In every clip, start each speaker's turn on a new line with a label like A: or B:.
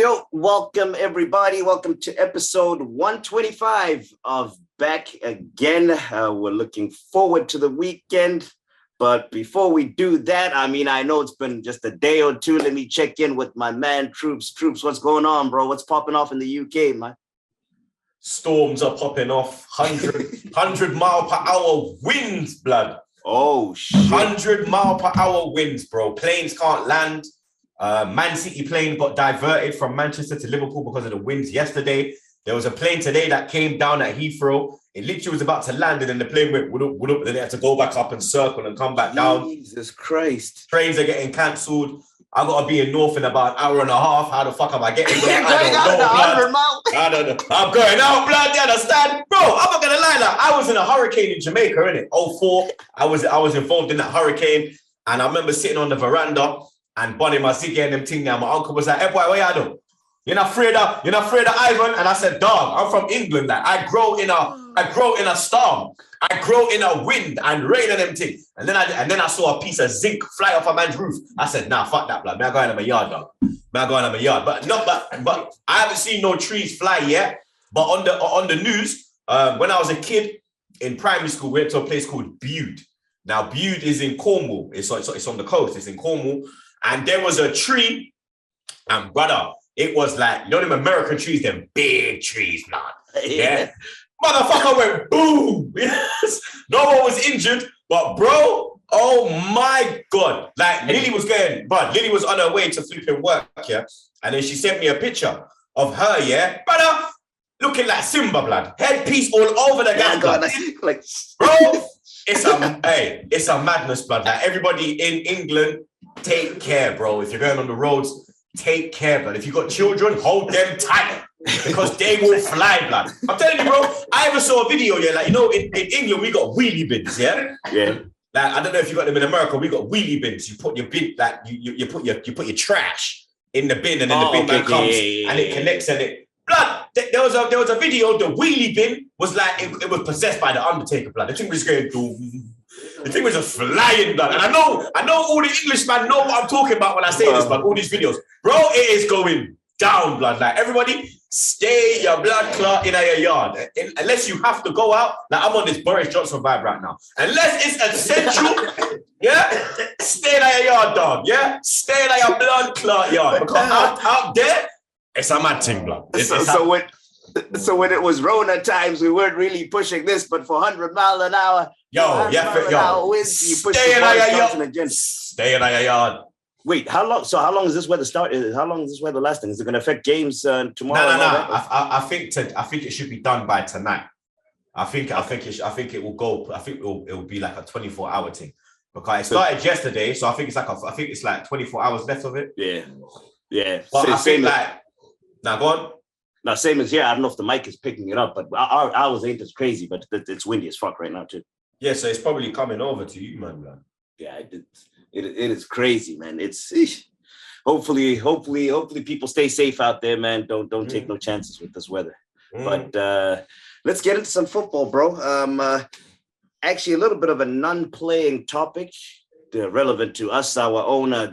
A: Yo, welcome everybody. Welcome to episode 125 of Back Again. We're looking forward to the weekend. But before we do that, I know it's been just a day or two. Let me check in with my man, Troopz. Troopz, what's going on, bro? What's popping off in the UK, man?
B: Storms are popping off. 100 mile per hour winds, blood.
A: Oh, shit.
B: 100 mile per hour winds, bro. Planes can't land. Man City plane got diverted from Manchester to Liverpool because of the winds yesterday. There was a plane today that came down at Heathrow. It literally was about to land, and then the plane went wood up, and then they had to go back up and circle and come back down.
A: Jesus Christ.
B: Trains are getting cancelled. I got to be in North in about an hour and a half. How the fuck am I getting there? I don't know. I'm going out, blood. You understand? Bro, I'm not going to lie. Like, I was in a hurricane in Jamaica, innit? 04. I was involved in that hurricane, and I remember sitting on the veranda and bunning my ciggy and them thing now. My uncle was like, hey, boy, what you doing? You're not afraid of Ivan? And I said, dog, I'm from England. Like, I grow in a storm. I grow in a wind and rain and them thing. And then I saw a piece of zinc fly off a man's roof. I said, nah, fuck that, blood. Man, I'm going to my yard, dog. But I haven't seen no trees fly yet. But on the news, when I was a kid in primary school, we went to a place called Bude. Now, Bude is in Cornwall. It's on the coast. It's in Cornwall. And there was a tree, and brother, it was like, you know them American trees, them big trees, man. Yeah. Motherfucker went boom. Yes. No one was injured, but bro, oh my God. Like Lily was on her way to flipping work, yeah. And then she sent me a picture of her, yeah. Brother, looking like Simba, blood. Headpiece all over the gas, blood.
A: Like,
B: bro, it's a madness, blood. Like everybody in England, take care, bro. If you're going on the roads, take care, blood. If you got children, hold them tight because they will fly, blood. I'm telling you, bro. I ever saw a video, yeah, like, you know, in England, we got wheelie bins, yeah?
A: Yeah.
B: Like, I don't know if you got them in America, we got wheelie bins. You put your bin, like, you put your trash in the bin, and then the bin man comes and it connects and it, blood, there was a video, the wheelie bin was like, it was possessed by the Undertaker, blood. The thing was going to... The thing was just flying, blood. And I know all the Englishmen know what I'm talking about when I say this, blood. All these videos. Bro, it is going down, blood. Like, everybody, stay your blood clot in your yard. Unless you have to go out. Like, I'm on this Boris Johnson vibe right now. Unless it's essential, yeah? Stay in your yard, dog, yeah? Stay in your blood clot yard. Because out there, it's a mad thing, blood.
A: So when it was Rona times, we weren't really pushing this, but for 100 mile an hour,
B: stay in your yard.
A: Wait, how long? So how long is this weather started? How long is this weather lasting? Is it going to affect games tomorrow?
B: No. I think it should be done by tonight. I think it will go. I think it will be like a 24-hour thing because it started yesterday. So I think it's like 24 hours left of it.
A: Yeah.
B: But I think now go on.
A: Now, same as here. I don't know if the mic is picking it up, but ours ain't as crazy, but it's windy as fuck right now, too.
B: Yeah, so it's probably coming over to you, man.
A: Yeah, it is crazy, man. It's hopefully people stay safe out there, man. Don't take no chances with this weather. But let's get into some football, bro. Actually, a little bit of a non-playing topic. Relevant to us, our owner,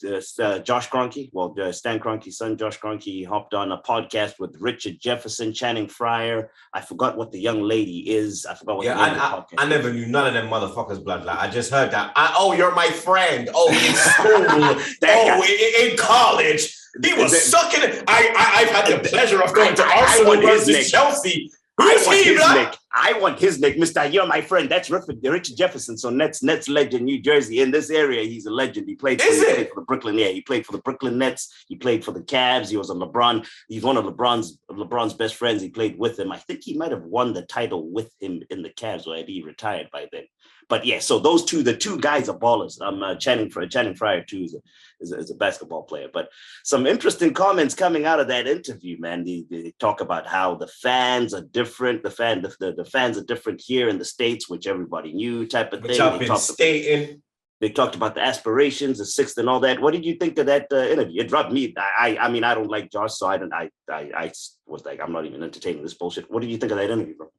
A: Josh Kroenke, Stan Kroenke's son, Josh Kroenke, hopped on a podcast with Richard Jefferson, Channing Fryer. I forgot what the young lady is. I forgot what the name of the podcast
B: I never knew none of them motherfuckers, blood. Like, I just heard that. You're my friend. Oh, in school. In college. He was sucking it. I've had the pleasure of going to Arsenal versus Chelsea.
A: I want his nick, Mr. You're my friend. That's Richard Jefferson. So Nets legend, New Jersey. In this area, he's a legend. He played for the Brooklyn. Yeah, he played for the Brooklyn Nets. He played for the Cavs. He was a LeBron. He's one of LeBron's best friends. He played with him. I think he might have won the title with him in the Cavs, or had he retired by then. But yeah, so the two guys are ballers. Channing Fryer too is a basketball player. But some interesting comments coming out of that interview, man. They talk about how the fans are different. The fans are different here in the States, which everybody knew, type of thing. They talked about the aspirations, the sixth, and all that. What did you think of that interview? It rubbed me. I mean, I don't like Josh, so I was like, I'm not even entertaining this bullshit. What did you think of that interview, bro?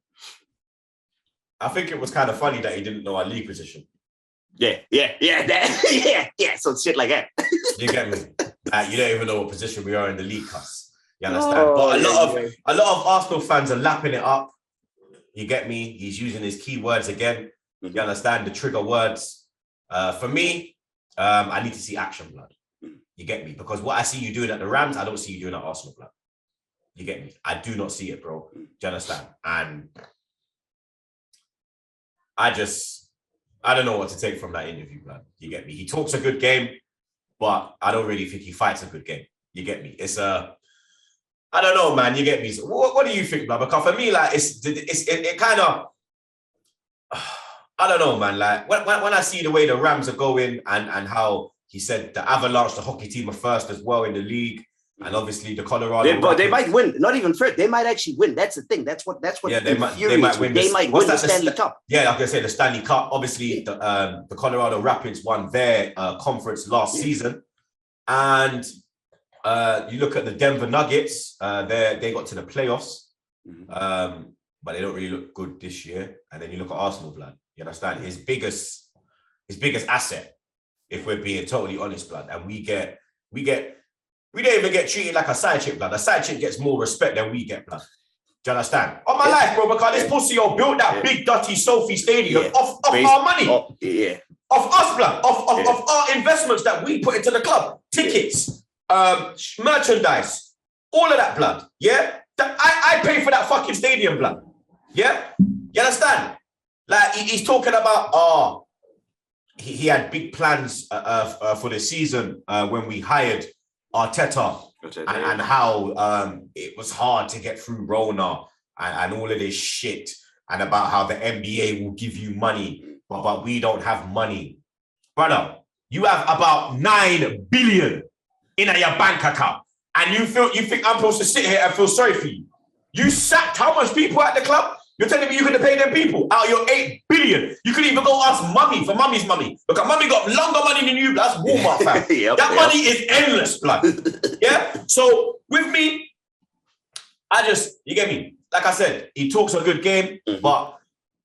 B: I think it was kind of funny that he didn't know our league position.
A: Yeah. So shit like that.
B: You get me? You don't even know what position we are in the league, cuz. You understand? But a lot of Arsenal fans are lapping it up. You get me? He's using his keywords again. You understand? The trigger words. For me, I need to see action, blood. You get me? Because what I see you doing at the Rams, I don't see you doing at Arsenal, blood. You get me? I do not see it, bro. Do you understand? And I don't know what to take from that interview, blood. You get me? He talks a good game, but I don't really think he fights a good game. You get me? I don't know, man. You get me? So what do you think, blood? Because for me, like, it kind of, I don't know, man. Like, when I see the way the Rams are going and how he said the Avalanche, the hockey team, are first as well in the league. And obviously the Colorado.
A: But they might win. Not even first. They might actually win. That's the thing. That's what. Yeah, they might win. They might win the Stanley Cup.
B: Yeah, like I said, the Stanley Cup. Obviously, the Colorado Rapids won their conference last season, and you look at the Denver Nuggets. They got to the playoffs, but they don't really look good this year. And then you look at Arsenal, blood. You understand? His biggest asset, if we're being totally honest, blood, and we don't even get treated like a side chick, blood. A side chick gets more respect than we get, blood. Do you understand? On my life, bro, because this pussy built that big, dirty Sophie Stadium off our money. Off us, blood. Off our investments that we put into the club. Tickets, merchandise, all of that, blood. Yeah? I pay for that fucking stadium, blood. Yeah? You understand? Like, he's talking about, he had big plans for the season when we hired Arteta and how it was hard to get through Rona and all of this shit, and about how the NBA will give you money, but we don't have money. Brother, you have about 9 billion in your bank account, and you think I'm supposed to sit here and feel sorry for you? You sacked how much people at the club? You're telling me you could pay them people out of your 8 billion? You could even go ask mummy for mummy's money. Because mummy got longer money than you. That's Walmart, fam. That money is endless, blood. Yeah? So, with me, you get me? Like I said, he talks a good game, but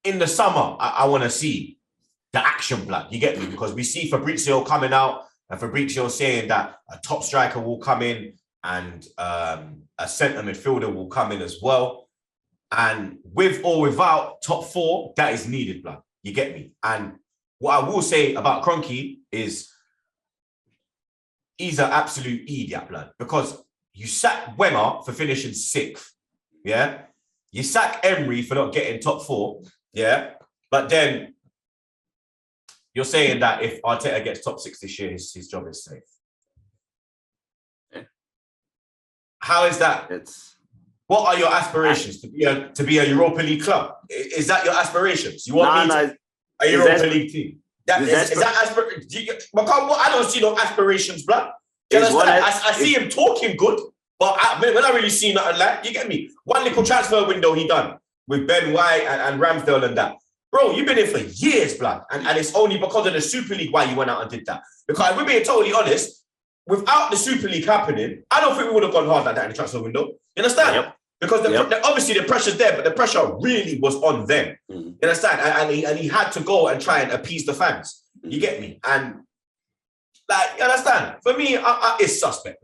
B: in the summer, I want to see the action, blood. You get me? Because we see Fabrizio coming out, and Fabrizio saying that a top striker will come in, and a centre midfielder will come in as well. And with or without top 4, that is needed, blood. You get me? And what I will say about Kroenke is he's an absolute idiot, blood. Because you sack Wemmer for finishing 6th, yeah? You sack Emery for not getting top 4, yeah? But then you're saying that if Arteta gets top 6 this year, his job is safe. Yeah. How is that? What are your aspirations? To be a Europa League club? Is that your aspirations? You want a Europa League team? Is that aspiration? I don't see no aspirations, blood. Do you understand? I see him talking good, but when I really see nothing like, you get me? One little transfer window he done with Ben White and Ramsdale and that. Bro, you've been in for years, blood. And it's only because of the Super League why you went out and did that. Because if we're being totally honest, without the Super League happening, I don't think we would have gone hard like that in the transfer window. You understand? Yep. Because obviously the pressure's there, but the pressure really was on them. You understand? And he had to go and try and appease the fans. You get me? And like, you understand? For me, it's suspect.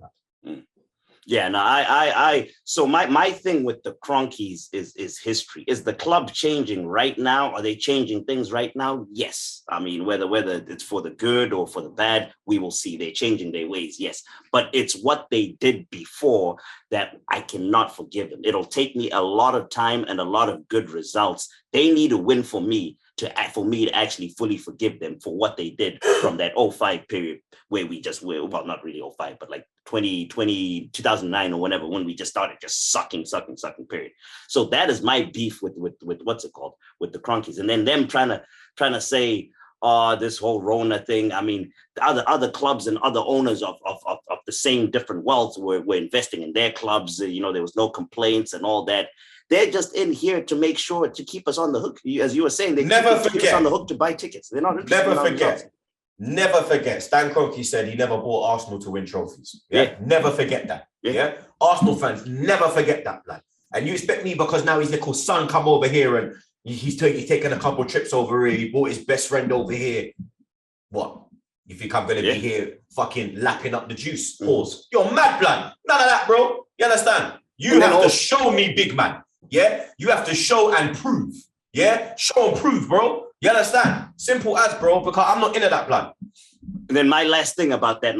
A: Yeah, no, so my thing with the Kroenke'S is history. Is the club changing right now? Are they changing things right now? Yes. I mean, whether it's for the good or for the bad, we will see. They're changing their ways, yes. But it's what they did before that I cannot forgive them. It'll take me a lot of time and a lot of good results. They need to win for me to actually fully forgive them for what they did from that 05 period where we just were, well, not really 05, but like 2009 or whenever, when we just started just sucking period. So that is my beef with what's it called, with the Kroenke'S. And then them trying to say, this whole Rona thing. I mean, other clubs and other owners of the same different wealth were investing in their clubs. There was no complaints and all that. They're just in here to make sure to keep us on the hook. As you were saying, they keep us on the hook to buy tickets. They're not interested.
B: Never forget. Stan Kroenke said he never bought Arsenal to win trophies. Yeah. Never forget that. Yeah. Arsenal fans never forget that, blood. And you expect me, because now his little son come over here and he's taken a couple of trips over here. He brought his best friend over here. What? You think I'm going to be here fucking lapping up the juice? Pause. You're mad, blood. None of that, bro. You understand? You have to show me, big man. Yeah? You have to show and prove. Yeah? Show and prove, bro. You understand? Simple as, bro, because I'm not into that, blood.
A: And then my last thing about that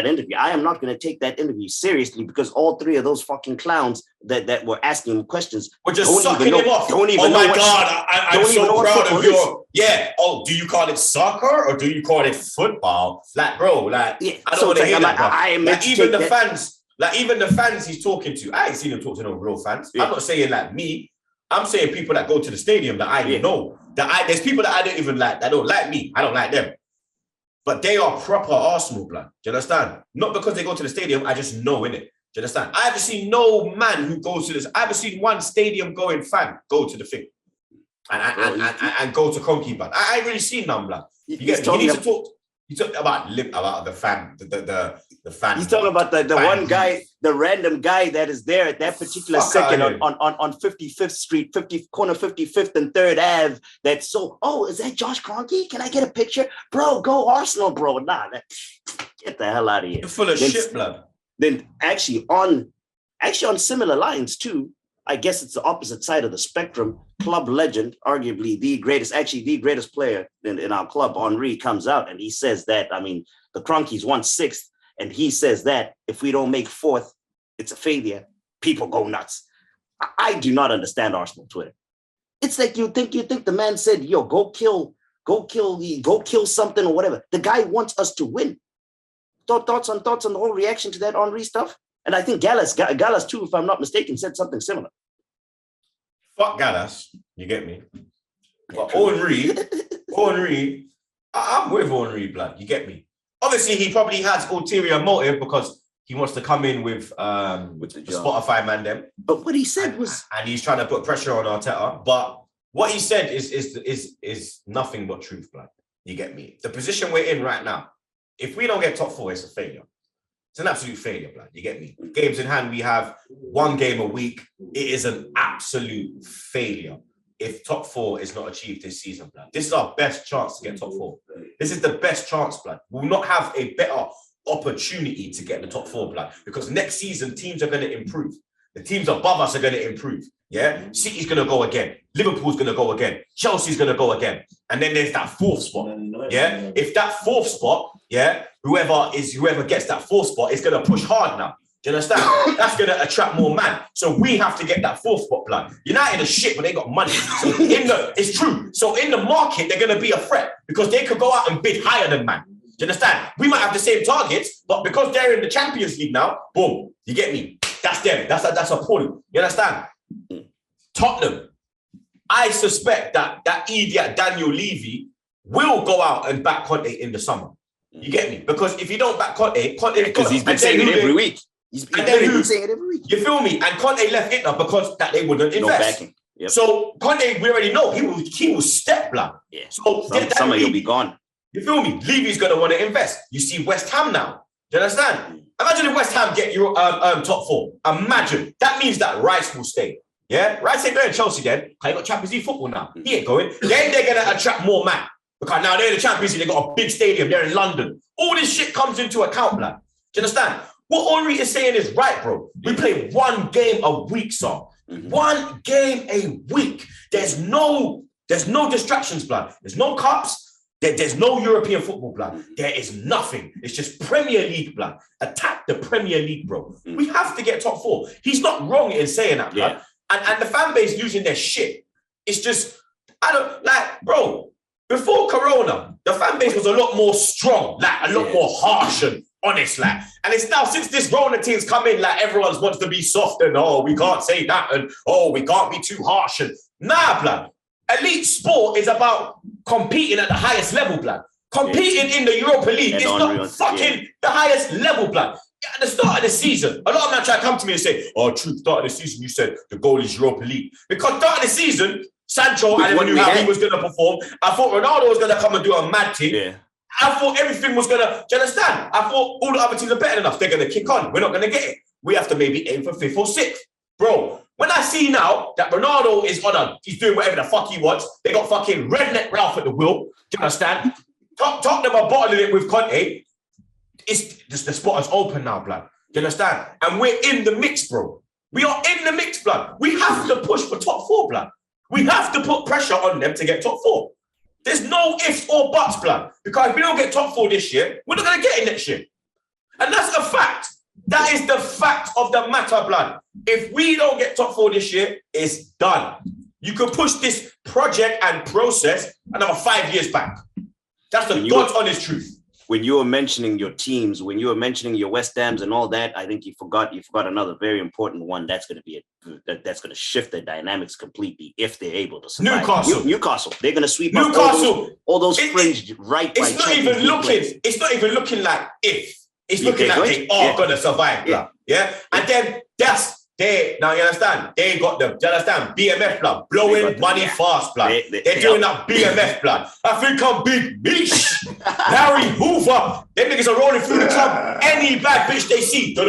A: interview, I am not going to take that interview seriously because all three of those fucking clowns that were asking him questions
B: were just sucking him off.
A: Don't even know.
B: Oh my God, I'm so proud of your. Yeah. Oh, do you call it soccer or do you call it football? Like, bro, like, I don't want to hear that. Even the fans he's talking to, I ain't seen him talk to no real fans. I'm not saying like me. I'm saying people that go to the stadium that I know. There's people that I don't even like, that don't like me. I don't like them. But they are proper Arsenal, blood. Do you understand? Not because they go to the stadium, I just know, innit? Do you understand? I haven't seen no man who goes to this. I haven't seen one stadium-going fan go to the thing and go to Kroenke, blood. I ain't really seen none, blood. You need to talk. You talk about the fan, the fan.
A: He's talking about the one guy, the random guy that is there at that particular second on 55th Street, corner 55th and 3rd Ave. That's is that Josh Kroenke? Can I get a picture? Bro, go Arsenal, bro. Nah, get the hell out of here.
B: You're full of shit, blood.
A: Then actually on similar lines too, I guess it's the opposite side of the spectrum. Club legend, arguably the greatest player in our club, Henry, comes out and he says that, the Kroenke'S won 6th, and he says that if we don't make 4th, it's a failure. People go nuts. I do not understand Arsenal Twitter. It's like you think the man said, yo, go kill something or whatever. The guy wants us to win. Thoughts on the whole reaction to that Henry stuff? And I think Gallas too, if I'm not mistaken, said something similar.
B: Fuck Gallas, you get me? But Henry, I'm with Henry, blood, you get me? Obviously, he probably has ulterior motive because he wants to come in with the Spotify man them.
A: But what he said was...
B: And he's trying to put pressure on Arteta. But what he said is nothing but truth, blood. You get me? The position we're in right now, if we don't get top 4, it's a failure. It's an absolute failure, blood. You get me? Games in hand, we have 1 game a week. It is an absolute failure if top 4 is not achieved this season, blood. This is our best chance to get top 4. This is the best chance, blood. We'll not have a better opportunity to get the top 4, blood, because next season teams are going to improve. The teams above us are going to improve. Yeah, City's going to go again. Liverpool's going to go again. Chelsea's going to go again. And then there's that 4th spot. Yeah, if that 4th spot, whoever gets that 4th spot is going to push hard now. Do you understand? That's going to attract more man. So we have to get that 4th spot, blood. United are shit, but they got money. So it's true. So in the market, they're going to be a threat because they could go out and bid higher than man. Do you understand? We might have the same targets, but because they're in the Champions League now, boom, you get me? That's them. That's appalling. You understand? Tottenham, I suspect that idiot Daniel Levy will go out and back Conte in the summer. You get me? Because if you don't back Conte
A: because he's been saying it every week. He's been saying it every week.
B: You feel me? And Conte left Inter because that they wouldn't invest. No backing. Yep. So Conte, we already know he will step, blood.
A: Yeah. So summer he'll be gone.
B: You feel me? Levy's gonna want to invest. You see West Ham now. Do you understand? Imagine if West Ham get your top 4. Imagine. That means that Rice will stay. Yeah? Rice ain't going to Chelsea then. He got Champions League football now. He ain't going. Then they're going to attract more man. Because now they're in the Champions League. They got a big stadium. They're in London. All this shit comes into account, blood. Do you understand? What Henry is saying is right, bro. We play 1 game a week, sir. 1 game a week. There's no distractions, blood. There's no cups. There's no European football, blood. There is nothing. It's just Premier League, blood. Attack the Premier League, bro. We have to get top 4. He's not wrong in saying that, blood. And the fan base losing their shit. It's just, bro, before Corona, the fan base was a lot more strong, a lot more harsh and honest, And it's now, since this Rona thing's come in, everyone wants to be soft and, we can't say that and, we can't be too harsh and, nah, blood. Elite sport is about competing at the highest level, blood. Competing in the Europa League is not fucking the highest level, blood. At the start of the season, a lot of men try to come to me and say, Troopz, start of the season, you said the goal is Europa League. Because start of the season, Sancho, I never knew how he was going to perform. I thought Ronaldo was going to come and do a mad thing. Yeah. I thought everything was going to, do you understand? I thought all the other teams are better than us. They're going to kick on. We're not going to get it. We have to maybe aim for 5th or 6th. Bro, when I see now that Ronaldo is he's doing whatever the fuck he wants, they got fucking redneck Ralph at the wheel. Do you understand? Tottenham are bottling it with Conte. It's just the spot is open now, blood. Do you understand? And we're in the mix, bro. We are in the mix, blood. We have to push for top 4, blood. We have to put pressure on them to get top 4. There's no ifs or buts, blood. Because if we don't get top 4 this year, we're not going to get it next year. And that's a fact. That is the fact of the matter, blood. If we don't get top 4 this year, it's done. You can push this project and process another 5 years back. That's the God's honest truth.
A: When you were mentioning your teams, when you were mentioning your West Hams and all that, I think you forgot another very important one. That's going to shift the dynamics completely if they're able to survive. Newcastle, they're going to sweep up all those fringe right.
B: It's not even looking. It's not even looking like if. It's looking like they are going to survive. Yeah. And then now you understand? They got them. You understand? BMF blood, blowing money fast blood. They're doing that BMF blood. I think I'm Big Mish, Harry Hoover. Them niggas are rolling through the club. Any bad bitch they see. You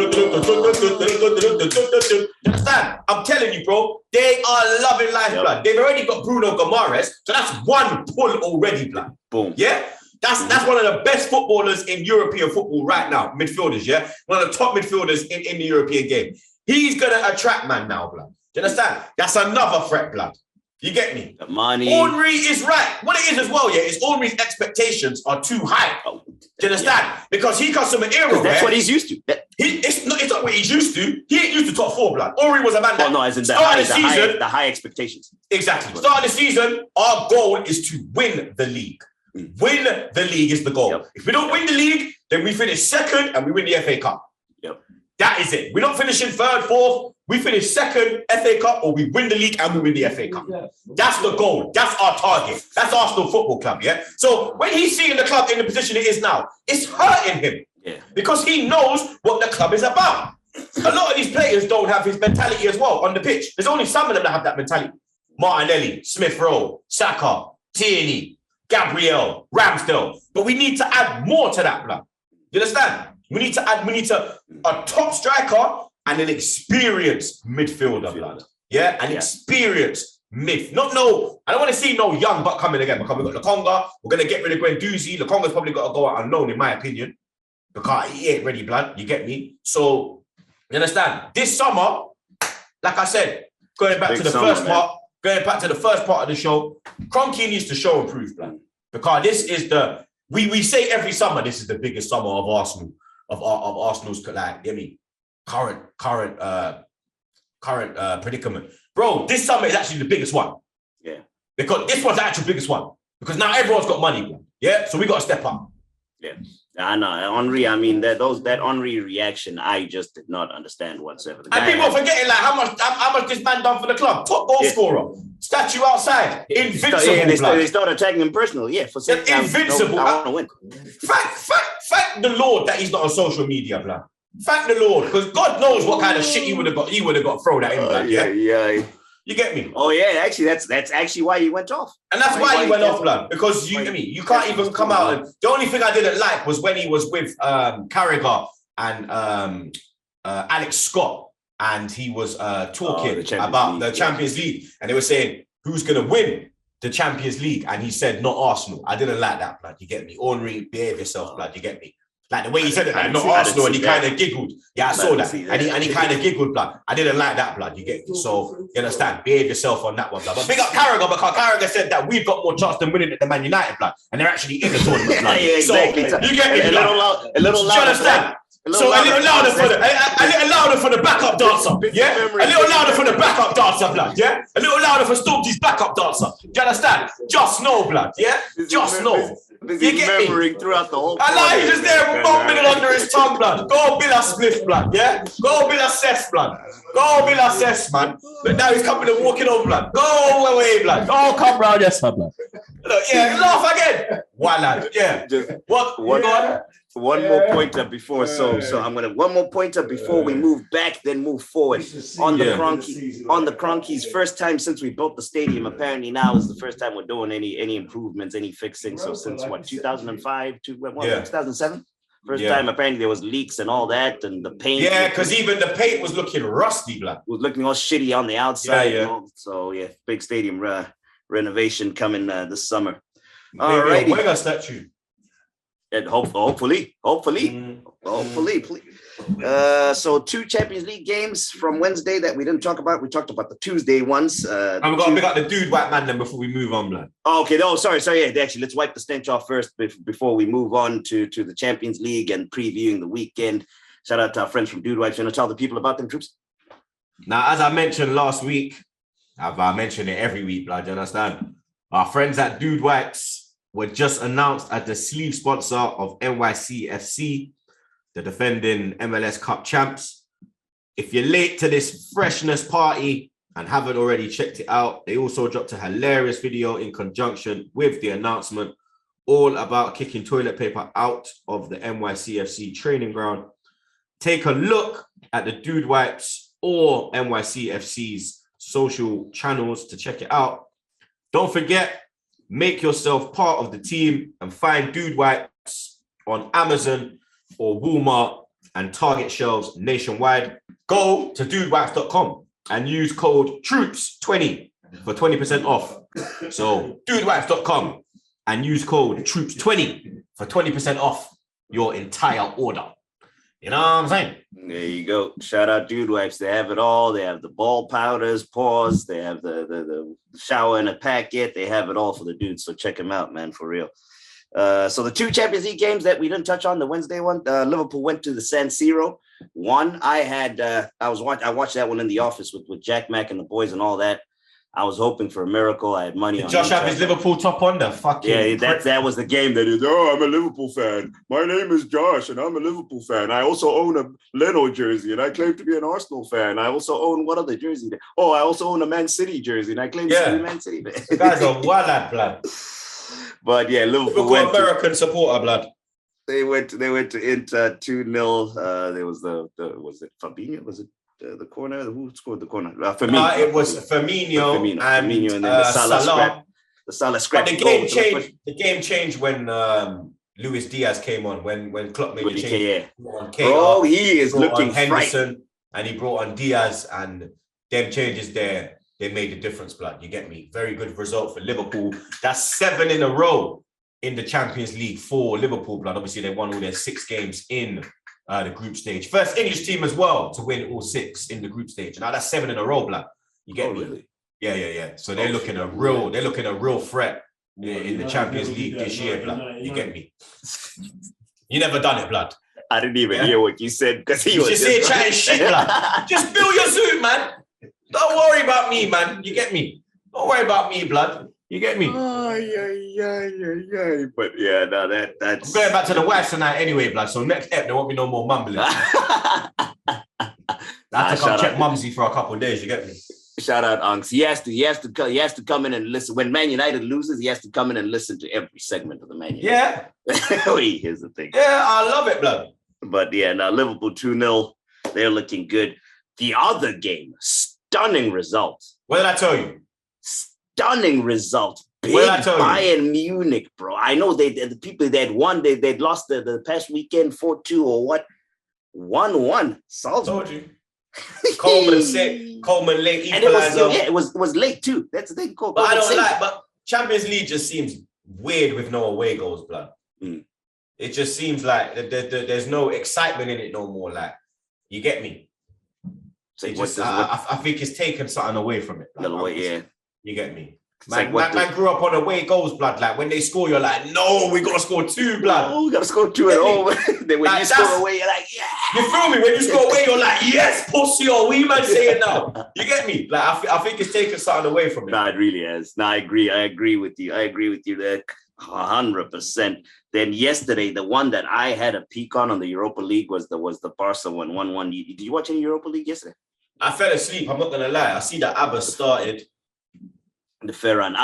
B: understand? I'm telling you, bro. They are loving life, blood. They've already got Bruno Gomares, so that's one pull already, blood.
A: Boom.
B: Yeah. That's one of the best footballers in European football right now. Midfielders, yeah? One of the top midfielders in the European game. He's going to attract man now, blood. Do you understand? That's another threat, blood. You get me?
A: The money.
B: Henry is right. What it is as well, yeah, is Henry's expectations are too high. Do you understand? Yeah. Because he comes from an era
A: that's what he's used to.
B: It's not what he's used to. He ain't used to top 4, blood. Henry was a man that
A: as in the high expectations.
B: Exactly. Start of the season, our goal is to win the league. Win the league is the goal.
A: Yep.
B: If we don't win the league, then we finish second and we win the FA Cup.
A: Yep.
B: That is it. We're not finishing third, fourth. We finish second, FA Cup, or we win the league and we win the FA Cup. That's the goal. That's our target. That's Arsenal Football Club, yeah? So when he's seeing the club in the position it is now, it's hurting him.
A: Yeah.
B: Because he knows what the club is about. A lot of these players don't have his mentality as well on the pitch. There's only some of them that have that mentality. Martinelli, Smith Rowe, Saka, Tierney, Gabriel, Ramsdale. But we need to add more to that, blood. You understand? We need to a top striker and an experienced midfielder, blood. Yeah, an experienced mid. I don't want to see no young buck coming again because we've got Lokonga. We're going to get rid of Guendouzi. Lokonga's probably got to go out on loan, in my opinion, because he ain't ready, blood. You get me? So, you understand? This summer, like I said, going back to the first part of the show, Kroenke needs to show and prove, blood. Because this is we say every summer this is the biggest summer of Arsenal, of Arsenal's current predicament. Bro, this summer is actually the biggest one.
A: Yeah.
B: Because this one's the actual biggest one. Because now everyone's got money, bro. Yeah. So we got to step up.
A: Yeah. I know. Henry, I mean, that Henry reaction, I just did not understand whatsoever.
B: And people are forgetting like how much this man done for the club. Top goal scorer. Statue outside. Invincible.
A: They started attacking him personally. Yeah. For
B: invincible.
A: I want to win.
B: Thank the Lord that he's not on social media, blood. Thank the Lord. Because God knows what kind of shit he would have got thrown at him, blood. Yeah. You get me?
A: Oh yeah, actually, that's actually why he went off.
B: And that's why he went off, blood. Because you can't even come out. And the only thing I didn't like was when he was with Carragher and Alex Scott, and he was talking about the Champions League, and they were saying who's gonna win the Champions League, and he said not Arsenal. I didn't like that, blood. You get me? Henry, behave yourself, blood. You get me? Like the way he said it, like, not Arsenal, and he kind of giggled. Yeah, I saw that. And he kind of giggled, blood. I didn't like that, blood. You get me? So, you understand? Behave yourself on that one, blood. But big up Carragher, because Carragher said that we've got more chance than winning at the Man United, blood. And they're actually in the tournament, blood.
A: Yeah, exactly.
B: So, you get me?
A: A little louder.
B: Do you understand? A little louder for the backup dancer, yeah? A little louder for the backup dancer, blood, yeah? A little louder for Stormzy's backup dancer. Do you understand? Just know, blood, yeah? Just know. You get me?
A: Throughout the whole.
B: I like he's just there, bumping under his tongue, blood. Go Bill a spliff, blood, yeah? Go Bill a cess, blood. Go Bill a cess, man. But now he's coming and walking on, blood. Go away, blood. Go come round, yes, blood. Look, yeah, laugh again. One lad, yeah.
A: One more pointer before, so I'm gonna one more pointer before we move back, then move forward on the Kroenke'S. First time since we built the stadium. Apparently now is the first time we're doing any improvements, any fixing. So since what 2005 to 2007. First time apparently there was leaks and all that, and the paint.
B: Yeah, because even the paint was looking rusty, blood.
A: It was looking all shitty on the outside.
B: Yeah.
A: So big stadium renovation coming this summer.
B: All right, Wenger statue.
A: And hopefully. Please. So 2 Champions League games from Wednesday that we didn't talk about. We talked about the Tuesday ones.
B: And we've got to pick up the dude white man then before we move on, man.
A: Okay. No, sorry. Yeah, actually, let's wipe the stench off first before we move on to the Champions League and previewing the weekend. Shout out to our friends from Dude Wipes. You want to tell the people about them, Troopz?
B: Now, as I mentioned last week, I mentioned it every week, blood, you understand? Our friends at Dude Wipes were just announced as the sleeve sponsor of NYCFC, the defending MLS Cup champs. If you're late to this freshness party and haven't already checked it out, they also dropped a hilarious video in conjunction with the announcement, all about kicking toilet paper out of the NYCFC training ground. Take a look at the Dude Wipes or NYCFC's social channels to check it out. Don't forget, make yourself part of the team and find Dude Wipes on Amazon or Walmart and Target shelves nationwide. Go to dudewipes.com and use code TROOPZ20 for 20% off. So dudewipes.com and use code TROOPZ20 for 20% off your entire order. You know what I'm saying?
A: There you go. Shout out Dude Wipes. They have it all. They have the ball powders, paws. They have the shower in a packet. They have it all for the dudes. So check them out, man, for real. So the 2 Champions League games that we didn't touch on, the Wednesday one, Liverpool went to the San Siro. I watched that one in the office with Jack Mack and the boys and all that. I was hoping for a miracle. I had money on
B: Josh have his Liverpool top on the fucking...
A: Yeah, that was the game that is, I'm a Liverpool fan. My name is Josh and I'm a Liverpool fan. I also own a Leno jersey and I claim to be an Arsenal fan. I also own what other jersey? I also own a Man City jersey and I claim to be a Man City fan.
B: The guy's a wild blood.
A: But yeah, Liverpool went
B: American supporter, blood.
A: They went to Inter 2-0. There was was it Fabinho? Was it the corner? Who scored the corner? Firmino.
B: It was Firmino and
A: then the Salah scrap. The Salah scrap.
B: But the game changed when Luis Diaz came on. When Klopp made the change.
A: Bro, he is looking
B: Henderson, and he brought on Diaz, and them changes there. They made a difference, blood. You get me? Very good result for Liverpool. That's 7 in a row in the Champions League for Liverpool, blood. Obviously, they won all their 6 games in the group stage. First English team as well to win all 6 in the group stage. Now that's 7 in a row, blood. You get me?
A: Really?
B: Yeah. So they're looking a real threat in the Champions League this year, blood. You get me? You never done it, blood.
A: I didn't even hear what you said because he was
B: just here chatting shit, blood. Just fill your suit, man. Don't worry about me, man. You get me? Don't worry about me, blood. You get me?
A: Oh, yeah. But yeah, no, that's...
B: I'm going back to the West tonight anyway, blood. So next ep, there won't be no more mumbling. I have to come check Mumsy for a couple of days, you get me?
A: Shout out, Unks. He has to come in and listen. When Man United loses, he has to come in and listen to every segment of the Man United.
B: Yeah.
A: Here's the thing.
B: Yeah, I love it, blood.
A: But yeah, now Liverpool 2-0. They're looking good. The other game, stunning result.
B: What did I tell you?
A: Stunning result. Big Bayern Munich, bro. I know the people that won, they'd lost the past weekend 4-2 or what? 1-1. Salzburg.
B: Told you. Coleman late equalizer.
A: And it was late too. That's the thing.
B: But I don't but Champions League just seems weird with no away goals, blood. It just seems like there's no excitement in it no more. Like, you get me? So I think it's taken something away from it.
A: Like, yeah.
B: You get me? Man grew up on away goals, blood. Like, when they score, you're like, no, we got to score 2, blood.
A: Oh, we got to score 2 at home. Then when you score away, you're like, yeah.
B: You feel me? When you score away, you're like, yes, pussy, or we man saying now. You get me? Like, I think it's taken something away from it.
A: No, it really has. No, I agree with you. I agree with you there 100%. Then yesterday, the one that I had a peek on the Europa League was the Barca one, 1-1. Did you watch any Europa League yesterday?
B: I fell asleep. I'm not gonna lie. I see that Abba started.
A: The Ferran.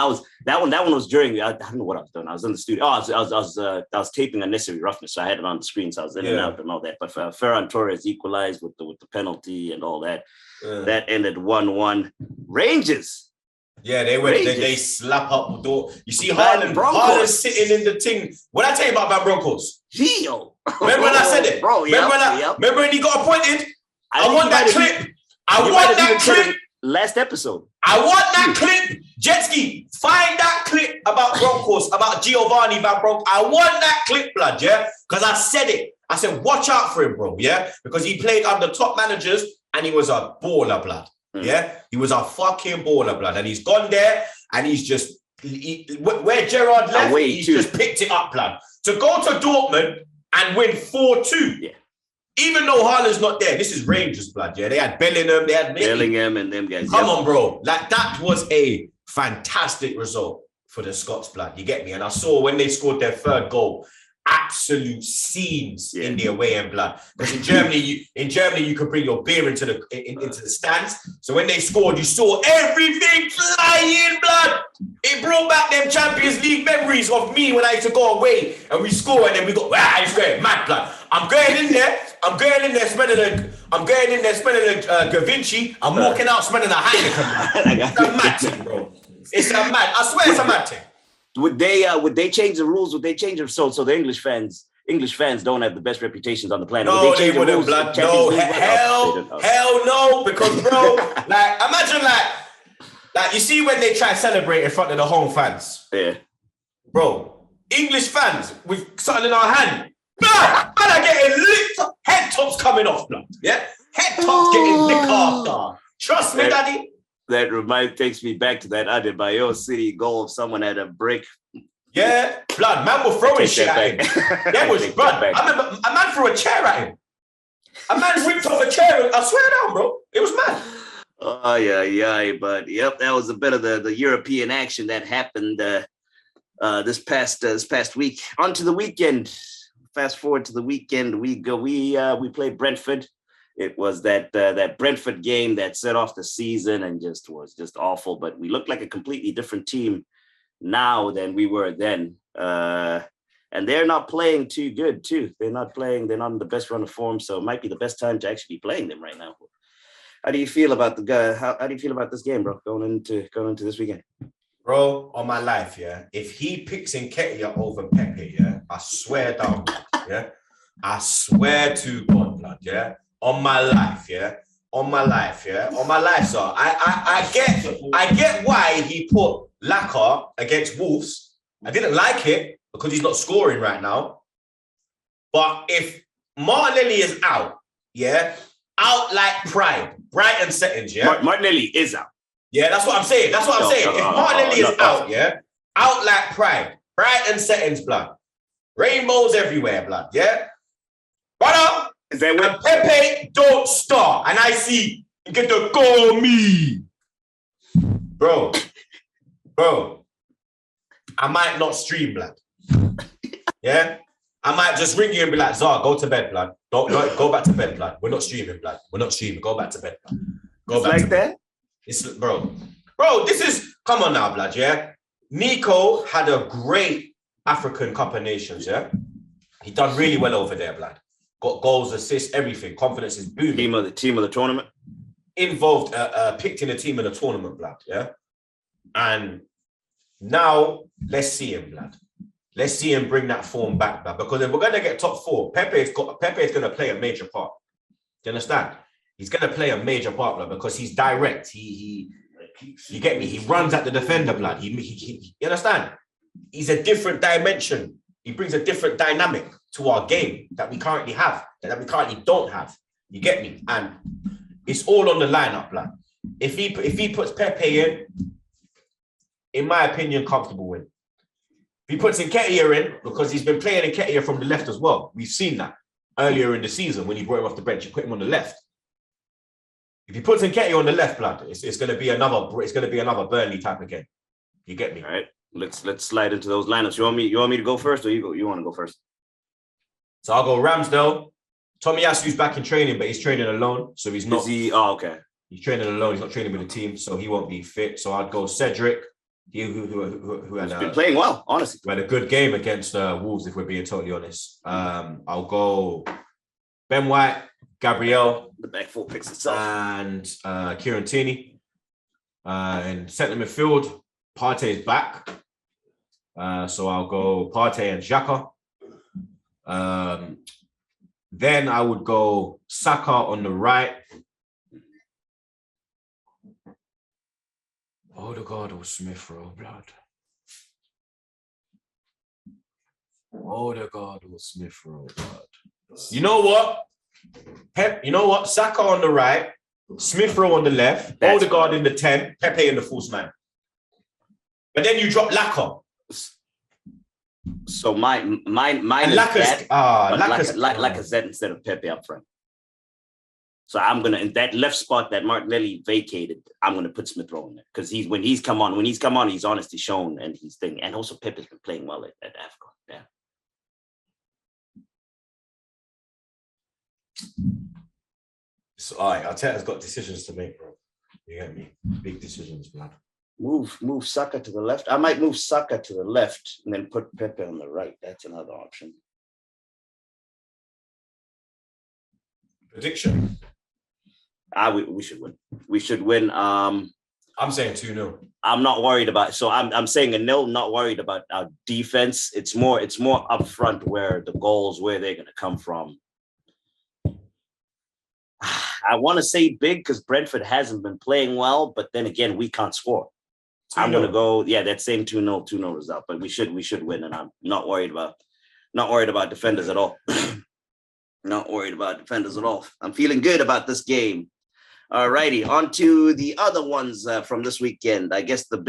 A: That one was during. I don't know what I was doing. I was in the studio. I was taping Unnecessary Roughness, so I had it on the screen, so I was in and out and all that. But Ferran Torres equalized with the penalty and all that. That ended 1-1. Rangers.
B: Yeah, they went. They slap up the door. You see Haaland sitting in the thing. What I tell you about Van Bronckhorst?
A: Gio.
B: Remember when I said it? Bro, remember when he got appointed? I want that clip. I want that clip.
A: last episode.
B: I want that clip. Jetski, find that clip about Kroenke'S, about Giovanni Van Bronckhorst. I want that clip, blood, yeah? Because I said it. I said, watch out for him, bro, yeah? Because he played under top managers and he was a baller, blood, yeah? He was a fucking baller, blood. And he's gone there and he's just, where Gerrard left, he's just picked it up, blood. To go to Dortmund and win 4-2.
A: Yeah.
B: Even though Haaland's not there, this is Rangers, blood, yeah? They had Bellingham, they had
A: Bellingham and them guys.
B: Come on, bro. Like, that was a fantastic result for the Scots, blood. You get me? And I saw when they scored their third goal, absolute scenes in the away end, blood. Because in Germany, you could bring your beer into the stands. So when they scored, you saw everything flying, blood. It brought back them Champions League memories of me when I used to go away and we score and then we go, it's great, mad, blood. I'm going in there smelling a Da Vinci. I'm walking out smelling a Heineken. It's a mad thing, bro. It's a mad. I swear it's a mad thing.
A: Would they change the rules? Would they change them so the English fans don't have the best reputations on the planet?
B: No, they wouldn't, blood. No, hell no. Because, bro, like, imagine, like you see when they try to celebrate in front of the home fans.
A: Yeah.
B: Bro, English fans with something in our hand. Man are getting licked up. Head tops coming off, blood. Yeah? Head tops getting licked after. Trust me, daddy.
A: That takes me back to that Adebayo City goal. If someone had a break.
B: Yeah, blood. Man was throwing shit at him. That was blood. I remember a man threw a chair at him. A man ripped off a chair. I swear down, bro. It was mad.
A: Oh, yeah. But, yep, that was a bit of the European action that happened this past week. On to the weekend. Fast forward to the weekend. We played Brentford. It was that Brentford game that set off the season and was just awful. But we looked like a completely different team now than we were then. And they're not playing too good too. They're not in the best run of form. So it might be the best time to actually be playing them right now. How do you feel about how do you feel about this game, bro? Going into this weekend?
B: Bro, on my life, yeah. If he picks Nketiah over Pepe, yeah, I swear down, yeah. I swear to God, blood, yeah. On my life, yeah. On my life, yeah. On my life, sir. I get why he put Laka against Wolves. I didn't like it because he's not scoring right now. But if Martinelli is out, yeah, out like Pride, Brighton settings, yeah.
A: Martinelli is out.
B: Yeah, that's what I'm saying. If Martinelli is out, yeah, out like Pride, Brighton settings, blood. Rainbows everywhere, blood, yeah. Brother,
A: is that
B: and Pepe don't start. And I see, you get to call me. Bro, I might not stream, blood. Yeah? I might just ring you and be like, Zah, go to bed, blood. Don't go back to bed, blood. We're not streaming, blood. We're not streaming. Go back to bed, blood. Go back to bed. It's, bro, this is, come on now, blood, yeah? Nico had a great African Cup of Nations, yeah? He done really well over there, blood. Got goals, assists, everything. Confidence is booming.
A: Team of the tournament.
B: Involved, picked in a team in the tournament, blood, yeah? And now, let's see him, blood. Let's see him bring that form back, blood. Because if we're going to get top four, Pepe is going to play a major part. Do you understand? He's going to play a major part, blood, because he's direct. You get me? He runs at the defender, blood. You understand? He's a different dimension. He brings a different dynamic to our game that we currently have, that we currently don't have. You get me? And it's all on the lineup, blood. If he puts Pepe in my opinion, comfortable win. If he puts Nketiah in, because he's been playing Nketiah from the left as well. We've seen that earlier in the season when he brought him off the bench. He put him on the left. If he puts Nketiah on the left, blood, it's going to be another Burnley type of game. You get me?
A: All right. Let's slide into those lineups. You want me to go first, or you want to go first?
B: So I'll go Ramsdale. Tomiyasu's back in training, but he's training alone, so he's not.
A: Is he? Oh, okay.
B: He's training alone. He's not training with the team, so he won't be fit. So I'd go Cedric. Who has
A: been playing well, honestly.
B: Who had a good game against Wolves, if we're being totally honest. I'll go Ben White, Gabriel.
A: The back four picks itself.
B: And Kieran Tierney. And centre midfield, Partey is back. So I'll go Partey and Xhaka. Then I would go Saka on the right. Odegaard or Smith Rowe, blood. Odegaard or Smith Rowe, blood. You know what? Pep, you know what? Saka on the right, Smith Rowe on the left, Odegaard in the 10, Pepe in the false man. But then you drop Laka.
A: So mine is that, Lacazette instead of Pepe up front. So I'm gonna, in that left spot that Martinelli vacated, I'm gonna put Smith Rowe in there because when he's come on, he's honestly shown and he's thinking, and also Pepe's been playing well at AFCON. Yeah.
B: So all right, Arteta's got decisions to make, bro. You get me? Big decisions, blood.
A: Move Saka to the left. I might move Saka to the left and then put Pepe on the right. That's another option.
B: Prediction.
A: We should win. We should win.
B: I'm saying 2-0.
A: I'm not worried about. So I'm saying a 0. Not worried about our defense. It's more up front where the goals, where they're going to come from. I want to say big because Brentford hasn't been playing well, but then again, we can't score. 2-0. I'm going to go, that same 2-0 result, but we should win, and I'm not worried about defenders at all. Not worried about defenders at all. I'm feeling good about this game. All righty, on to the other ones from this weekend. I guess the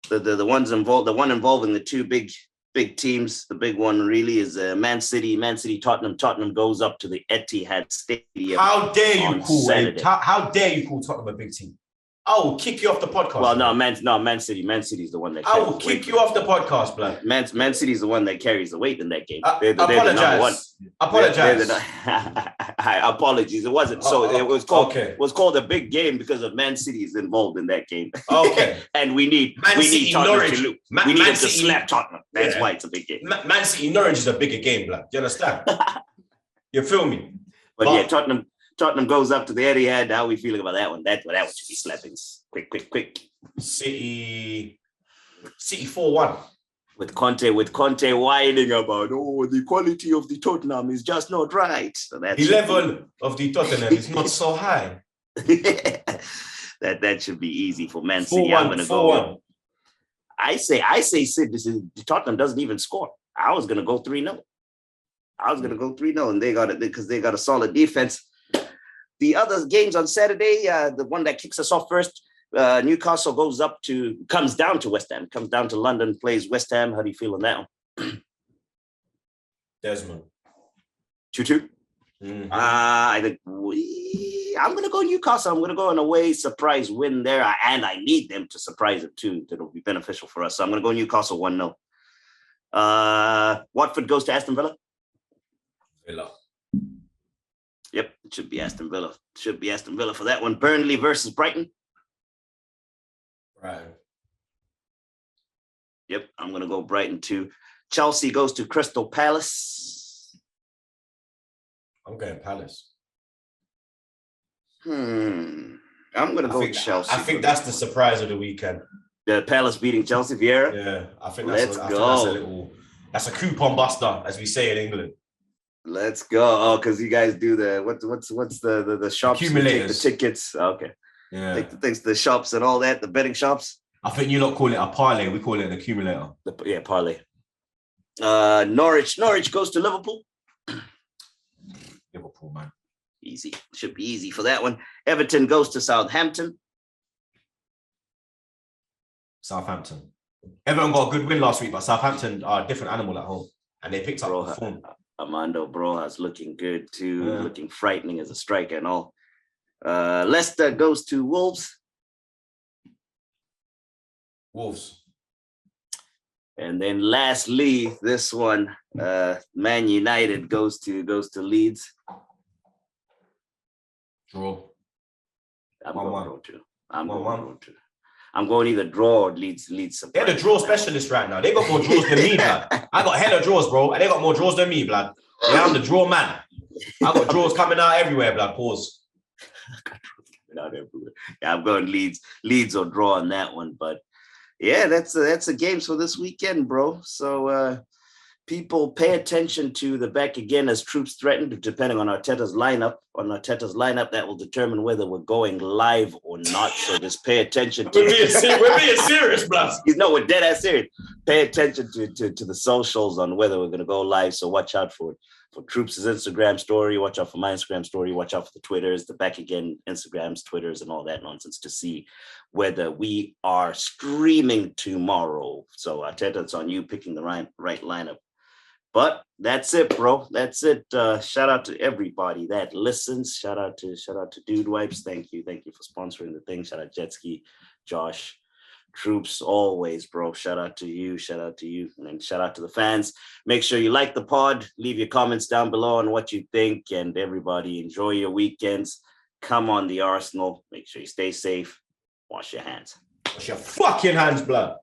A: ones involved, the one involving the two big teams. The big one really is Man City, Tottenham. Tottenham goes up to the Etihad Stadium.
B: How dare you call Tottenham a big team? I will kick you off the podcast.
A: Well, no, Man City is the one that.
B: I will kick you off the podcast, blood.
A: Man City is the one that carries the weight in that game.
B: Apologize.
A: Apologies. It wasn't it was called. Okay. It was called a big game because of Man City is involved in that game.
B: Okay,
A: and we need Tottenham Norwich. To lose. We need them to slap Tottenham. That's why it's a big game.
B: Man City Norwich is a bigger game, blood. You understand? You feel me?
A: But yeah, Tottenham goes up to the Etihad. How are we feeling about that one? That one should be slappings. Quick.
B: City 4-1.
A: With Conte whining about, the quality of the Tottenham is just not right. So the
B: level of the Tottenham is not so high.
A: that should be easy for Man City. I'm going to go. I say Tottenham doesn't even score. I was going to go 3-0. And they got it because they got a solid defense. The other games on Saturday, the one that kicks us off first, Newcastle comes down to West Ham, comes down to London, plays West Ham. How do you feel on that one?
B: Desmond.
A: 2-2? Mm-hmm. I think I'm going to go Newcastle. I'm going to go an away surprise win there, and I need them to surprise it too. That'll be beneficial for us. So I'm going to go Newcastle 1-0. Watford goes to Aston Villa. Yep, it should be Aston Villa. For that one. Burnley versus Brighton.
B: Right.
A: Yep, I'm going to go Brighton too. Chelsea goes to Crystal Palace.
B: I'm going Palace.
A: I'm going to go Chelsea.
B: I think that's the surprise of the weekend.
A: The Palace beating Chelsea, Vieira?
B: Yeah, I think that's a coupon buster, as we say in England.
A: Let's go. Oh, because you guys do what's the shops?
B: Accumulators.
A: The tickets. Okay.
B: Yeah.
A: Take the things to the shops and all that, the betting shops.
B: I think you lot call it a parlay. We call it an accumulator.
A: Parlay. Norwich goes to Liverpool.
B: Liverpool, man.
A: Easy. Should be easy for that one. Everton goes to Southampton.
B: Southampton. Everton got a good win last week, but Southampton are a different animal at home. And they picked up the form.
A: Armando Broja's looking good too, looking frightening as a striker and all. Leicester goes to Wolves. And then lastly, this one, Man United goes to Leeds.
B: Draw.
A: I'm going draw too. I'm going either draw or Leeds.
B: They're the draw specialists right now. They got more draws than me, blood. I got hella draws, bro, and they got more draws than me, blood. Yeah, I'm the draw man. I got draws coming out everywhere, blood. Pause.
A: Yeah, I'm going Leeds or draw on that one, but yeah, that's the games for this weekend, bro. So people pay attention to the back again as Troopz threatened, depending on Arteta's lineup. On Arteta's lineup, that will determine whether we're going live or not. So just pay attention to
B: we're being serious, bruv.
A: No, we're dead ass serious. Pay attention to the socials on whether we're gonna go live. So watch out for Troopz' Instagram story, watch out for my Instagram story, watch out for the Twitters, the back again Instagrams, Twitters, and all that nonsense to see whether we are streaming tomorrow. So Arteta, it's on you picking the right lineup. But that's it, bro. That's it. Shout out to everybody that listens. Shout out to Dude Wipes. Thank you for sponsoring the thing. Shout out Jetski, Josh, Troopz, always, bro. Shout out to you. And then shout out to the fans. Make sure you like the pod. Leave your comments down below on what you think. And everybody, enjoy your weekends. Come on the Arsenal. Make sure you stay safe. Wash your hands.
B: Wash your fucking hands, blood.